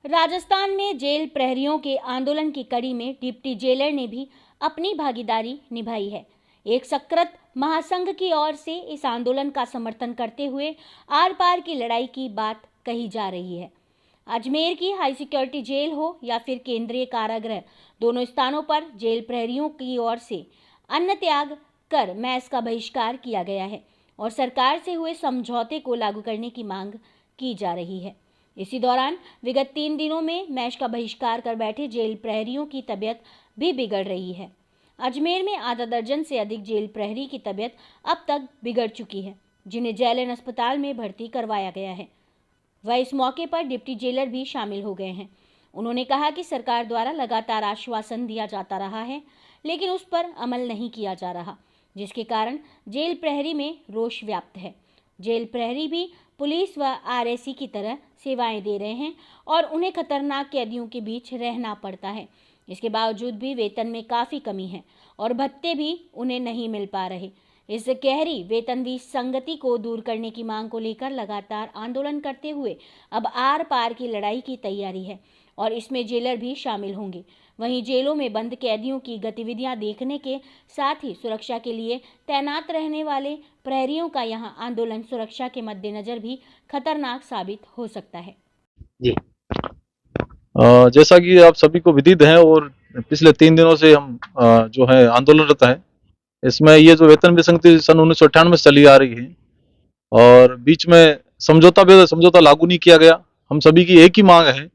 राजस्थान में जेल प्रहरियों के आंदोलन की कड़ी में डिप्टी जेलर ने भी अपनी भागीदारी निभाई है। एक सकृत महासंघ की ओर से इस आंदोलन का समर्थन करते हुए आर पार की लड़ाई की बात कही जा रही है। अजमेर की हाई सिक्योरिटी जेल हो या फिर केंद्रीय कारागृह, दोनों स्थानों पर जेल प्रहरियों की ओर से अन्न त्याग कर मैस का बहिष्कार किया गया है और सरकार से हुए समझौते को लागू करने की मांग की जा रही है। इसी दौरान विगत 3 दिनों में मैच का बहिष्कार कर बैठे जेल प्रहरियों की तबीयत भी बिगड़ रही है। अजमेर में आधा दर्जन से अधिक जेल प्रहरी की तबीयत अब तक बिगड़ चुकी है, जिन्हें जेएलएन अस्पताल में भर्ती करवाया गया है। वह इस मौके पर डिप्टी जेलर भी शामिल हो गए हैं। उन्होंने कहा कि सरकार द्वारा लगातार आश्वासन दिया जाता रहा है, लेकिन उस पर अमल नहीं किया जा रहा, जिसके कारण जेल प्रहरी में रोष व्याप्त है। जेल प्रहरी भी पुलिस व आरएसी की तरह सेवाएं दे रहे हैं और उन्हें खतरनाक कैदियों के बीच रहना पड़ता है। इसके बावजूद भी वेतन में काफ़ी कमी है और भत्ते भी उन्हें नहीं मिल पा रहे। इस गहरी वेतन विसंगति को दूर करने की मांग को लेकर लगातार आंदोलन करते हुए अब आर पार की लड़ाई की तैयारी है और इसमें जेलर भी शामिल होंगे। वहीं जेलों में बंद कैदियों की गतिविधियां देखने के साथ ही सुरक्षा के लिए तैनात रहने वाले प्रहरियों का यहां आंदोलन सुरक्षा के मद्देनजर भी खतरनाक साबित हो सकता है। जी जैसा कि आप सभी को विदित है और पिछले 3 दिनों से हम जो है आंदोलनरत है। इसमें ये जो वेतन विसंगति सन 1998 से चली आ रही है और बीच में समझौता लागू नहीं किया गया। हम सभी की एक ही मांग है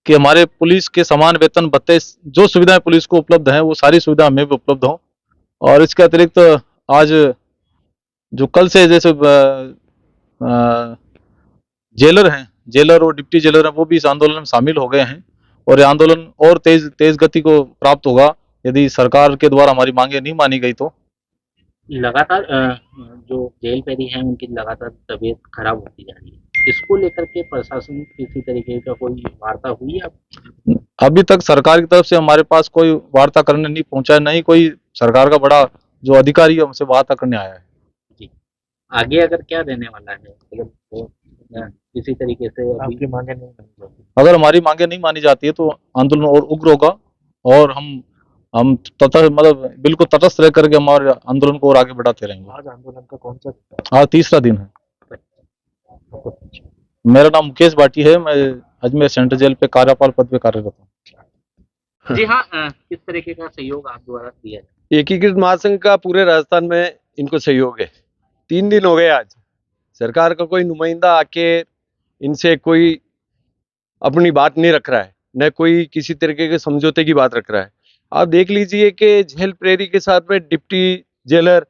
कि हमारे पुलिस के समान वेतन भत्ते जो सुविधाएं पुलिस को उपलब्ध हैं वो सारी सुविधा हमें भी उपलब्ध हो। और इसके अतिरिक्त आज जो कल से जैसे जेलर और डिप्टी जेलर हैं वो भी इस आंदोलन में शामिल हो गए हैं और ये आंदोलन और तेज गति को प्राप्त होगा यदि सरकार के द्वारा हमारी मांगे नहीं मानी गई तो। लगातार जो जेल प्रहरी हैं उनकी लगातार तबीयत खराब होती जा रही है। इसको लेकर के प्रशासन किसी तरीके का कोई वार्ता हुई है? अभी तक सरकार की तरफ से हमारे पास कोई वार्ता करने नहीं पहुंचा है, नहीं कोई सरकार का बड़ा जो अधिकारी है हमसे वार्ता करने आया है। जी, आगे अगर क्या देने वाला है अगर किसी तरीके से आपकी मांगे नहीं मानी जाती? अगर हमारी मांगे नहीं मानी जाती है तो आंदोलन और उग्र होगा और हम बिल्कुल तटस्थ रह करके हमारे आंदोलन को और आगे बढ़ाते रहेंगे। आज आंदोलन का कौन सा दिन है? आज तीसरा दिन है। मेरा नाम मुकेश भाटी है, मैं अजमेर सेंट्रल जेल पे कार्यपाल पद पे कार्यरत हूँ। जी हाँ, किस तरीके का सहयोग आप द्वारा दिया जाए? एकीकृत महासंघ का पूरे राजस्थान में इनको सहयोग है। 3 दिन हो गए आज सरकार का कोई नुमाइंदा आके इनसे कोई अपनी बात नहीं रख रहा है, न कोई किसी तरीके के समझौते की बात रख रहा है। आप देख लीजिए कि जेल प्रहरी के साथ में डिप्टी जेलर,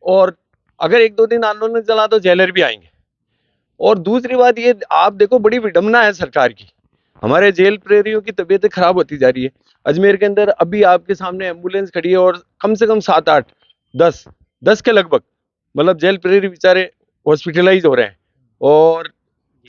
और अगर 1-2 दिन आंदोलन चला तो जेलर भी आएंगे। और दूसरी बात ये आप देखो, बड़ी विडंबना है सरकार की, हमारे जेल प्रहरियों की तबीयत खराब होती जा रही है। अजमेर के अंदर अभी आपके सामने एम्बुलेंस खड़ी है और कम से कम 7-8 10 के लगभग मतलब जेल प्रहरी बेचारे हॉस्पिटलाइज हो रहे हैं। और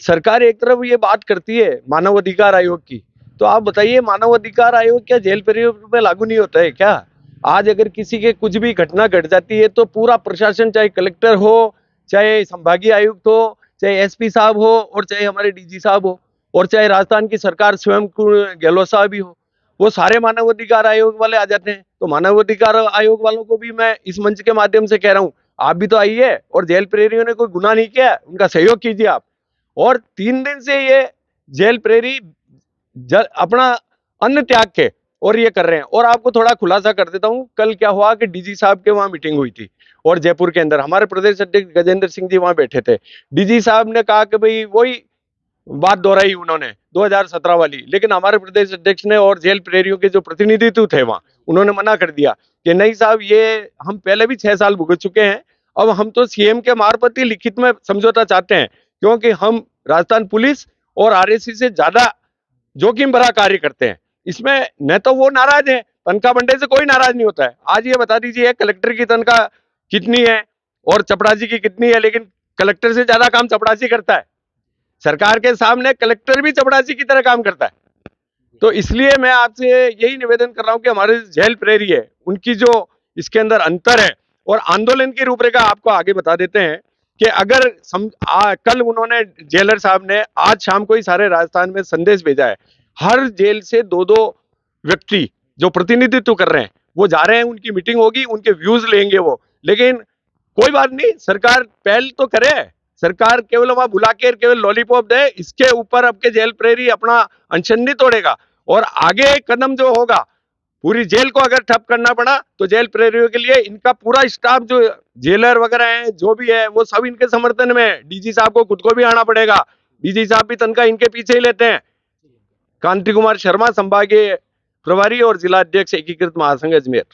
सरकार एक तरफ ये बात करती है मानव अधिकार आयोग की, तो आप बताइए मानव अधिकार आयोग क्या जेल प्रहरियों पे लागू नहीं होता है क्या? आज अगर किसी के कुछ भी घटना घट जाती है तो पूरा प्रशासन, चाहे कलेक्टर हो, चाहे संभागीय आयुक्त हो, चाहे एसपी साहब हो और चाहे हमारे डीजी साहब हो और चाहे राजस्थान की सरकार स्वयं गहलोत साहब भी हो, वो सारे मानव अधिकार आयोग वाले आ जाते हैं। तो मानव अधिकार आयोग वालों को भी मैं इस मंच के माध्यम से कह रहा हूँ, आप भी तो आइए और जेल प्रहरियों ने कोई गुनाह नहीं किया, उनका सहयोग कीजिए आप। और 3 दिन से ये जेल प्रहरी अपना अन्न त्याग के और ये कर रहे हैं। और आपको थोड़ा खुलासा कर देता हूँ, कल क्या हुआ कि डीजी साहब के वहां मीटिंग हुई थी और जयपुर के अंदर हमारे प्रदेश अध्यक्ष गजेंद्र सिंह जी वहां बैठे थे। डीजी साहब ने कहा कि भाई वही बात दोहराई उन्होंने 2017 वाली, लेकिन हमारे प्रदेश अध्यक्ष ने और जेल प्रहरियों के जो प्रतिनिधित्व थे वहां, उन्होंने मना कर दिया कि नहीं साहब, ये हम पहले भी 6 साल भुगत चुके हैं, अब हम तो सीएम के मार्फत ही लिखित में समझौता चाहते हैं, क्योंकि हम राजस्थान पुलिस और आरएसी से ज्यादा जोखिम भरा कार्य करते हैं। इसमें न तो वो नाराज है, तनख्वाह बढ़ने से कोई नाराज नहीं होता है। आज ये बता दीजिए कलेक्टर की तनख्वाह कितनी है और चपरासी की कितनी है, लेकिन कलेक्टर से ज्यादा काम चपरासी करता है। सरकार के सामने कलेक्टर भी चपरासी की तरह काम करता है। तो इसलिए मैं आपसे यही निवेदन कर रहा हूं कि हमारे जेल प्रहरी है, उनकी जो इसके अंदर अंतर है, और आंदोलन की रूपरेखा आपको आगे बता देते हैं कि अगर कल उन्होंने जेलर साहब ने आज शाम को ही सारे राजस्थान में संदेश भेजा है, हर जेल से 2-2 व्यक्ति जो प्रतिनिधित्व कर रहे हैं वो जा रहे हैं, उनकी मीटिंग होगी, उनके व्यूज लेंगे वो। लेकिन कोई बात नहीं, सरकार पहल तो करे। सरकार केवल वहां बुला के केवल लॉलीपॉप दे, इसके ऊपर अब के जेल प्रहरी अपना अनशन नहीं तोड़ेगा। और आगे कदम जो होगा, पूरी जेल को अगर ठप करना पड़ा तो जेल प्रहरियों के लिए इनका पूरा स्टाफ जो जेलर वगैरह है जो भी है वो सब इनके समर्थन में है। डीजी साहब को खुद को भी आना पड़ेगा, डीजी साहब भी तनख्वाह इनके पीछे ही लेते हैं। कांति कुमार शर्मा, संभागीय प्रभारी और जिला अध्यक्ष एकीकृत महासंघ अजमेर।